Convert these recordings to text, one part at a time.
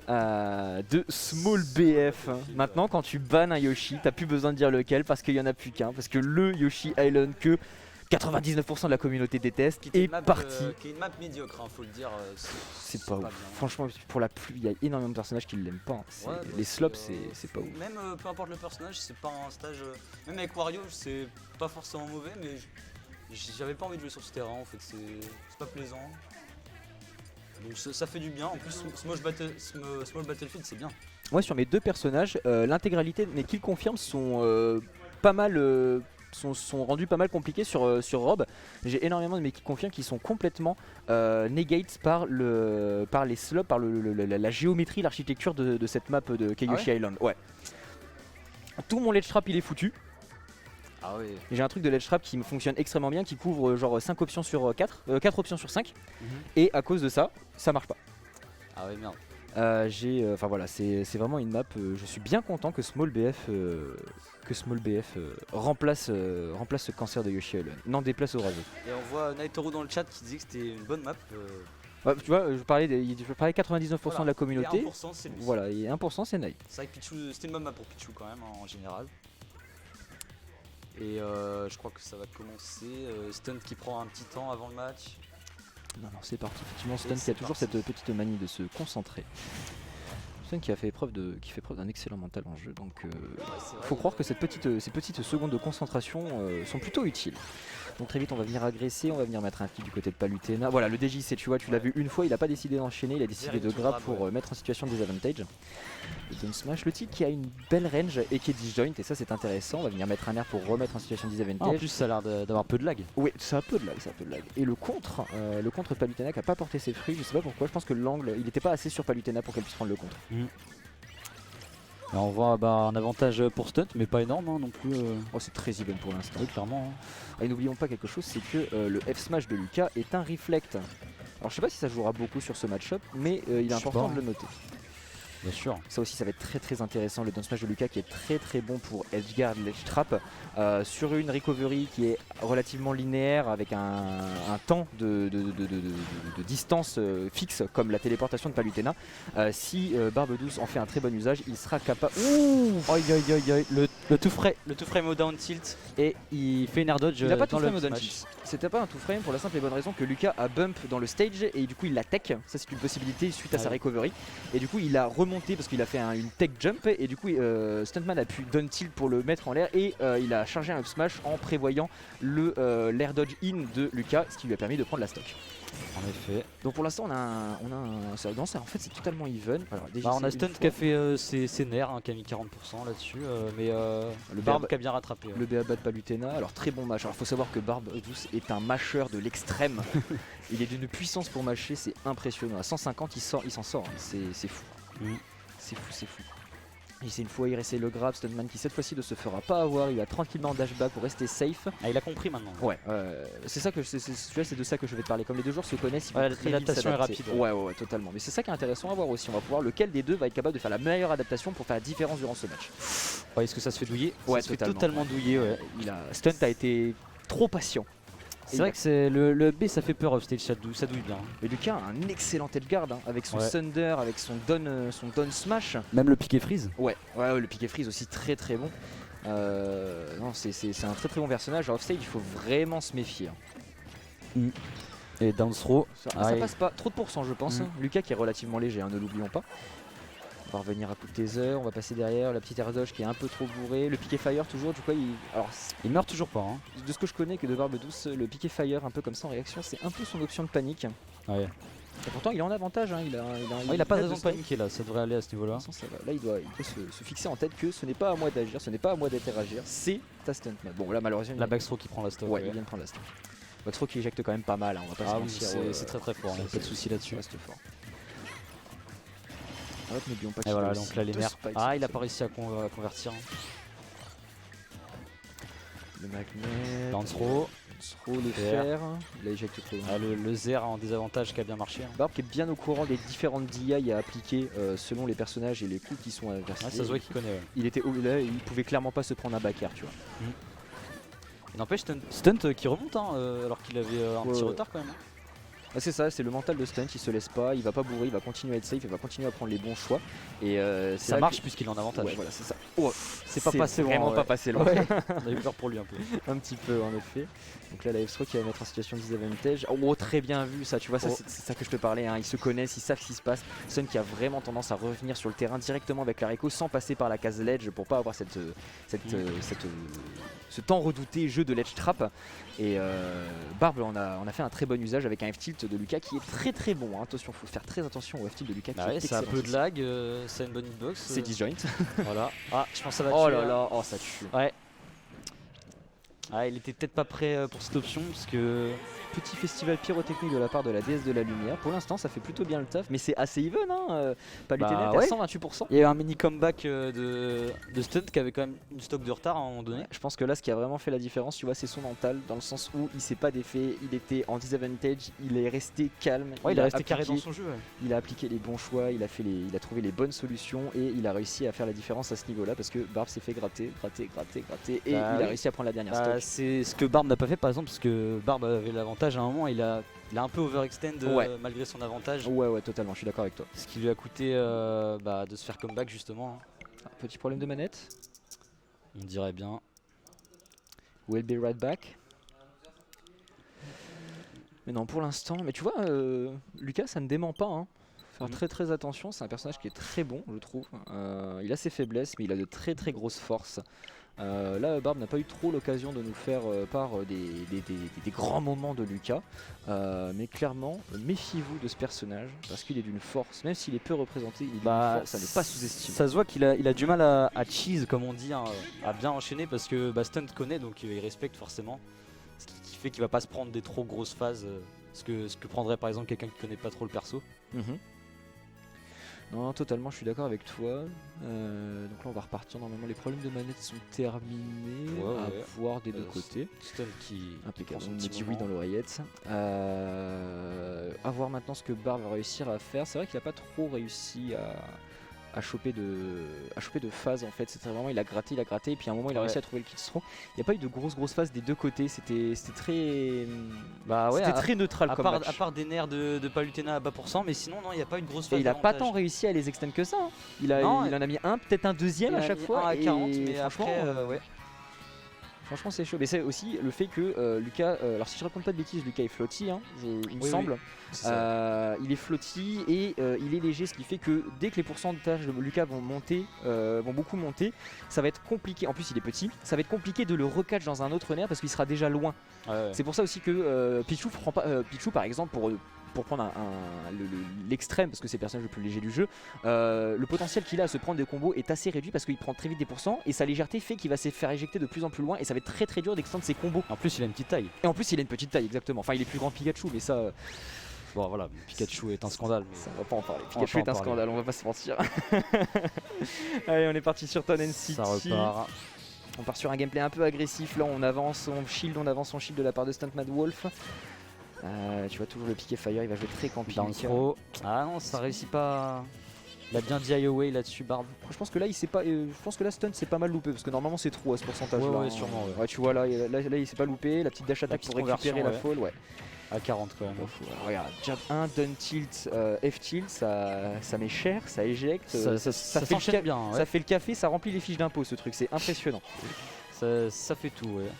de Small BF. Maintenant, quand tu bannes un Yoshi, t'as plus besoin de dire lequel parce qu'il y en a plus qu'un. Parce que le Yoshi Island que 99% de la communauté déteste est parti. Qui est une map médiocre, faut le dire. C'est pas ouf. bien. Franchement, pour la pluie, il y a énormément de personnages qui l'aiment pas. Les slops, c'est pas ouf. Même peu importe le personnage, c'est pas un stage. Même avec Wario, c'est pas forcément mauvais, mais j'avais pas envie de jouer sur ce terrain en fait, c'est pas plaisant. Donc ça fait du bien. En plus, Small Battlefield, c'est bien. Moi, sur mes deux personnages, l'intégralité de mes kills confirmes sont pas mal. Sont rendus pas mal compliqués sur Rob. J'ai énormément de mes kills confirmes qui sont complètement negates par les slops, par la géométrie, l'architecture de cette map de Yoshi Island. Ouais. Tout mon ledge trap il est foutu. Ah oui. J'ai un truc de ledge trap qui me fonctionne extrêmement bien, qui couvre genre 5 options sur 4, 4 options sur 5. Et à cause de ça, ça marche pas. Ah ouais, merde. Enfin voilà, c'est vraiment une map. Je suis bien content que Small BF, remplace ce cancer de Yoshi Island. N'en déplace au rageux. Et on voit Naitoru dans le chat qui disait que c'était une bonne map. Ouais, tu vois, je parlais 99% de la communauté. Et 1% c'est lui. Voilà, et 1% c'est Nai. C'est vrai que Pichu, c'était une bonne map pour Pichu quand même en général. Et je crois que ça va commencer. Stunt qui prend un petit temps avant le match. Non, c'est parti. Effectivement, Stun qui a toujours cette petite manie de se concentrer. Stun qui fait preuve d'un excellent mental en jeu. Donc, faut croire que ces petites secondes de concentration sont plutôt utiles. Donc très vite on va venir agresser, on va venir mettre un kill du côté de Palutena. Voilà, le DJC, tu vois, tu l'as vu une fois, il a pas décidé d'enchaîner, il a décidé de grab pour mettre en situation de désavantage. Le down smash, le tilt qui a une belle range et qui est disjoint, et ça c'est intéressant. On va venir mettre un air pour remettre en situation de désavantage. En plus ça a l'air d'avoir peu de lag. Oui, ça a peu de lag, Et le contre Palutena qui a pas porté ses fruits, je sais pas pourquoi, je pense que l'angle, il était pas assez sur Palutena pour qu'elle puisse prendre le contre. Alors on voit un avantage pour Stunt, mais pas énorme non plus. Oh, c'est très even pour l'instant. Oui, clairement. Et n'oublions pas quelque chose, c'est que le F-Smash de Lucas est un reflect. Alors je sais pas si ça jouera beaucoup sur ce match-up, mais il est important de le noter. Bien sûr. Ça aussi ça va être très intéressant, le down smash de Lucas qui est très bon pour edgeguard, ledge trap, sur une recovery qui est relativement linéaire avec un temps de distance fixe comme la téléportation de Palutena. Si Barbe Douce en fait un très bon usage, il sera capable... Ouh, le tout frame au down tilt et il fait une air dodge. Il n'a pas dans tout frame le au down smash. tilt. C'était pas un tout frame pour la simple et bonne raison que Lucas a bump dans le stage et du coup il la tech, ça c'est une possibilité suite à sa recovery, et du coup il a remonté parce qu'il a fait une tech jump et du coup Stuntman a pu down tilt pour le mettre en l'air et il a chargé un up smash en prévoyant l'air dodge in de Lucas, ce qui lui a permis de prendre la stock. En effet. Donc pour l'instant on a un non, ça, en fait c'est totalement even. Alors, déjà, on a Stunt qui a fait ses nerfs, qui a mis 40% là-dessus, mais le Barbe qui a bien rattrapé. Le BA de Palutena, alors très bon match. Alors faut savoir que Barbe Douce est un mâcheur de l'extrême. Il est d'une puissance pour mâcher, c'est impressionnant. À 150 il s'en sort, hein. C'est fou. C'est fou. Et c'est une fois il restait le grab, Stuntman qui cette fois-ci ne se fera pas avoir, il a tranquillement en dashback pour rester safe. Ah, il a compris maintenant. Ouais, c'est ça que c'est de ça que je vais te parler. Comme les deux joueurs se connaissent, l'adaptation est rapide. Ouais, totalement. Mais c'est ça qui est intéressant à voir aussi. On va pouvoir lequel des deux va être capable de faire la meilleure adaptation pour faire la différence durant ce match. Ouais, est-ce que ça se fait douiller? Ouais, ça se fait totalement douiller. Ouais. Stunt a été trop patient. C'est vrai que le B ça fait peur off stage, ça douille bien. Mais Lucas a un excellent edgeguard avec son Thunder, avec son down smash. Même le piqué freeze. Ouais, le piqué freeze aussi très bon. Non, c'est un très bon personnage. À off stage il faut vraiment se méfier. Et down throw. Ça passe pas, trop de pourcents je pense. Lucas qui est relativement léger, ne l'oublions pas. On va revenir à coup de taser, on va passer derrière, la petite air dodge qui est un peu trop bourrée, le piqué fire toujours, du coup il meurt toujours pas. De ce que je connais que de Barbe Douce, le piqué fire un peu comme ça en réaction, c'est un peu son option de panique. Ouais. Et pourtant il est en avantage, il a pas de raison de paniquer là, ça devrait aller à ce niveau là. Là il doit se fixer en tête que ce n'est pas à moi d'agir, ce n'est pas à moi d'interagir, c'est ta Stuntman. Bon là malheureusement la backthrow qui prend la stock. Ouais, il vient de prendre la stock. Backthrow qui éjecte quand même pas mal, on va pas se mentir. C'est très fort, pas de soucis là-dessus. Fort. N'oublions pas et voilà, donc là les nerfs. Il a pas réussi à convertir. Le magnet. Down throw. Les fers. Il a éjecté trop. Le Zer en désavantage qui a bien marché. Barbe qui est bien au courant des différentes DI à appliquer selon les personnages et les coups qui sont versés. Ça se voit qu'il connaît. Il pouvait clairement pas se prendre un back air, tu vois. N'empêche Stunt qui remonte alors qu'il avait un petit retard quand même. Ah, c'est ça, c'est le mental de Stunt, il se laisse pas, il va pas bourrer, il va continuer à être safe, il va continuer à prendre les bons choix. Et ça marche puisqu'il est en avantage. Ouais, voilà, c'est ça. Oh, c'est pas passé loin. Vraiment ouais. pas passé loin. Ouais. On a eu peur pour lui un peu. Un petit peu en effet. Donc là la F-Stroke qui va mettre en situation de disadvantage. Oh très bien vu ça, tu vois, ça c'est ça que je te parlais, hein. Ils se connaissent, ils savent ce qui se passe. Sun qui a vraiment tendance à revenir sur le terrain directement avec l'haricot sans passer par la case ledge pour pas avoir ce temps redouté jeu de ledge trap. Et Barbe on a fait un très bon usage avec un F-tilt de Lucas qui est très bon, hein. Attention, faut faire très attention au F-tilt de Lucas qui est c'est un excellent. peu de lag, c'est une bonne hitbox. C'est disjoint. Voilà. Ah, je pense que ça va Oh tuer, là hein. là, oh ça tue. Ouais. Ah, il était peut-être pas prêt pour cette option parce que Petit festival pyrotechnique de la part de la déesse de la lumière. Pour l'instant ça fait plutôt bien le taf, mais c'est assez even, hein. Palutena ouais. à 128%. il y a eu un mini comeback de Stunt qui avait quand même une stock de retard à un moment donné. Ouais, je pense que là ce qui a vraiment fait la différence, tu vois, c'est son mental, dans le sens où il s'est pas défait, il était en disadvantage, il est resté calme. Ouais, il est resté appliqué, carré dans son jeu. Ouais. Il a appliqué les bons choix, il a trouvé les bonnes solutions et il a réussi à faire la différence à ce niveau-là parce que Barbe s'est fait gratter et il a réussi à prendre la dernière stock. C'est ce que Barbe n'a pas fait par exemple parce que Barbe avait l'avantage à un moment, il a un peu overextend malgré son avantage. Ouais, totalement, je suis d'accord avec toi. Ce qui lui a coûté de se faire comeback justement. Petit problème de manette. On dirait bien. We'll be right back. Mais non, pour l'instant, mais tu vois, Lucas, ça ne dément pas, hein. Faire très attention, c'est un personnage qui est très bon, je trouve. Il a ses faiblesses, mais il a de très grosses forces. Là, Barbe n'a pas eu trop l'occasion de nous faire part des grands moments de Lucas. Mais clairement, méfiez-vous de ce personnage, parce qu'il est d'une force, même s'il est peu représenté, il est d'une force à ne pas sous-estimer. Ça se voit qu'il a du mal à cheese, comme on dit, hein, à bien enchaîner, parce que Stunt connaît, donc il respecte forcément. Ce qui fait qu'il va pas se prendre des trop grosses phases, ce que prendrait par exemple quelqu'un qui connaît pas trop le perso. Non, totalement, je suis d'accord avec toi. Donc là, on va repartir. Normalement, les problèmes de manette sont terminés. À voir des deux côtés. Stunt qui impeccable. On me dit oui dans l'oreillette. À voir maintenant ce que Barbe va réussir à faire. C'est vrai qu'il n'a pas trop réussi à choper de phase en fait. C'était vraiment, il a gratté et puis à un moment il a réussi à trouver le kill throw. Il n'y a pas eu de grosses phases des deux côtés. C'était très très neutral comme match. À part des nerfs de Palutena à bas %, mais sinon non, il n'y a pas eu de grosse phase. Et il a pas tant réussi à les extend que ça, hein. Il en a mis un, peut-être un deuxième à chaque fois. À 40, et mais franchement, après, franchement c'est chaud. Mais c'est aussi le fait que Lucas, alors si je raconte pas de bêtises, Lucas est floaty, hein, il me semble. Il est floaty et il est léger, ce qui fait que dès que les pourcentages de Lucas vont beaucoup monter, ça va être compliqué. En plus il est petit, ça va être compliqué de le recatch dans un autre nerf parce qu'il sera déjà loin. C'est pour ça aussi que Pichu prend pas Pichu par exemple pour prendre l'extrême, parce que c'est le personnage le plus léger du jeu, le potentiel qu'il a à se prendre des combos est assez réduit parce qu'il prend très vite des pourcents et sa légèreté fait qu'il va se faire éjecter de plus en plus loin et ça va être très dur d'extendre ses combos. En plus il a une petite taille. Et en plus il a une petite taille, exactement. Enfin il est plus grand que Pikachu, mais ça... Bon voilà, Pikachu est un scandale. Mais... Ça, on va pas en parler. Pikachu est un scandale, on va pas se mentir. Allez, on est parti sur Tonen City. Ça repart. On part sur un gameplay un peu agressif. Là on avance, on avance son shield de la part de Stunt Mad Wolf. Tu vois toujours le piqué fire, il va jouer très camping. Ah non, ça réussit pas. Il a bien dit IOA là-dessus, Barbe. Je pense que là il s'est pas. Je pense que là Stunt s'est pas mal loupé parce que normalement c'est trop à ce pourcentage là. Ouais, sûrement. Ouais, tu vois là il s'est pas loupé. La petite dash attack pour récupérer la fall, ouais. À 40 quand même. Regarde, jab 1, down tilt, F tilt, ça met cher, ça éjecte. Ça fait bien. Ça fait le café, ça remplit les fiches d'impôt ce truc, c'est impressionnant. Ça fait tout, ouais.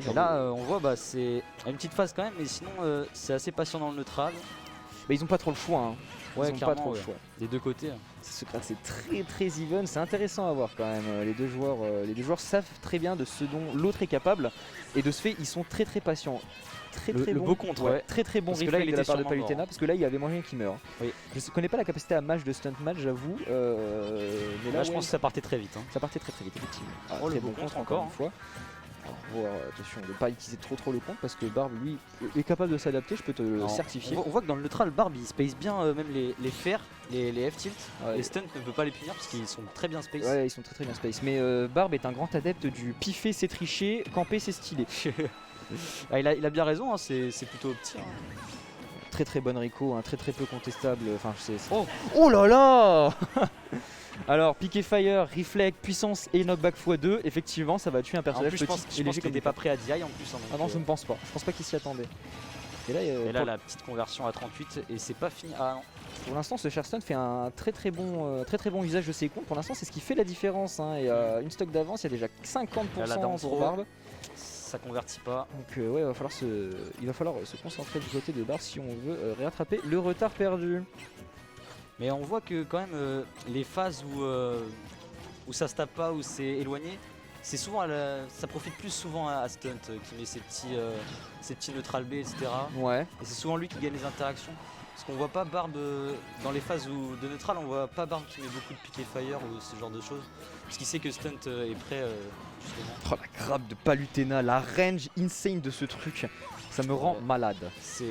Et là, on voit, c'est une petite phase quand même, mais sinon, c'est assez patient dans le neutral. Mais ils ont pas trop le choix, hein. Ouais, ils ont pas trop le choix. Des deux côtés. C'est très even, c'est intéressant à voir quand même. Les deux joueurs savent très bien de ce dont l'autre est capable, et de ce fait, ils sont très patients. Très bon, beau contre, ouais. Très bon reflex de la part de Palutena, parce que là il y avait moyen qu'il meure. Oui. Je ne connais pas la capacité à match de Stunt Match, j'avoue. Mais là, je pense que ça partait très vite. Hein. Ça partait très vite, effectivement. Le beau contre encore une fois. Alors, attention de ne pas utiliser trop le compte parce que Barbe lui est capable de s'adapter, je peux te le certifier. On voit que dans le neutral, Barbe il space bien même les fers, les F-tilt. Les Stunt ne peut pas les punir parce qu'ils sont très bien space. Ouais, ils sont très bien space. Mais Barbe est un grand adepte du piffer c'est tricher, camper c'est stylé. Il a bien raison, hein, c'est plutôt petit. Hein. Très bonne Rico, hein, très peu contestable. Enfin, oh là là. Alors, piqué fire, reflect, puissance et knockback x2, effectivement ça va tuer un personnage petit. Je pense qu'il n'était pas prêt à DI en plus. Ah non, je ne pense pas. Je pense pas qu'il s'y attendait. Et là, Et là, la petite conversion à 38 et c'est pas fini. Ah non. pour l'instant, ce Cher Stun fait un très bon usage de ses comptes. Pour l'instant, c'est ce qui fait la différence. Hein. Et une stock d'avance, il y a déjà 50% Là, dans pour trop. Barbe. Ça convertit pas. Donc ouais, il va falloir se concentrer du côté de Barbe si on veut rattraper le retard perdu. Mais on voit que quand même les phases où ça se tape pas, où c'est éloigné, c'est souvent ça profite plus souvent à Stunt qui met ses petits neutral B, etc. Ouais. Et c'est souvent lui qui gagne les interactions. Parce qu'on voit pas Barbe dans les phases de neutral, on voit pas Barbe qui met beaucoup de piquet fire ou ce genre de choses. Parce qu'il sait que Stunt est prêt justement. Oh la grappe de Palutena, la range insane de ce truc. Ça me rend malade. C'est.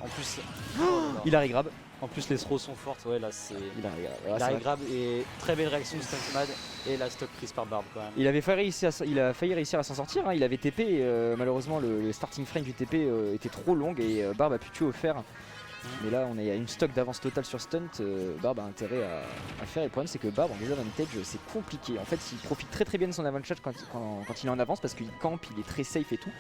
En plus. Oh là là. Il a grab. En plus les throws sont fortes, ouais là c'est. Il a La grab et très belle réaction de Stuntmad et la stock prise par Barbe quand même. Il a failli réussir à s'en sortir, hein. Il avait TP et malheureusement le starting frame du TP était trop long et Barbe a pu tuer au fer. Mais là on est à une stock d'avance totale sur Stunt, Barbe a intérêt à le faire et le problème c'est que Barbe en désavantage c'est compliqué. En fait il profite très bien de son advantage quand il est en avance parce qu'il campe, il est très safe et tout.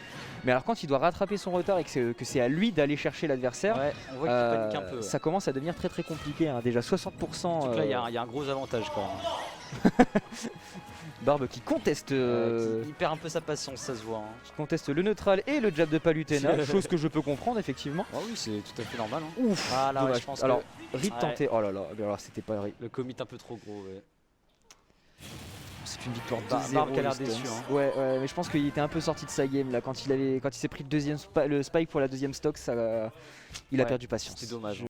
Mais alors quand il doit rattraper son retard et que c'est à lui d'aller chercher l'adversaire, Ouais, on voit qu'il panique un peu. Ouais. ça commence à devenir très compliqué, hein. Déjà 60%. Donc là il y a un gros avantage quand même. Barbe qui conteste, Il perd un peu sa patience, ça se voit. Hein. qui conteste le neutral et le jab de Palutena, chose que je peux comprendre effectivement. Oh oui, c'est tout à fait normal. Hein. Ouf, Ah là, ouais, dommage. je pense Alors, que Rip Ouais. tenté, oh là là, mais alors c'était pas le commit un peu trop gros. Ouais. c'est une victoire Barbe 2-0. qui a l'air le Stunt. déçu, hein. Ouais, mais je pense qu'il était un peu sorti de sa game là quand il s'est pris le spike pour la deuxième stock, il a Ouais, perdu patience. c'était dommage.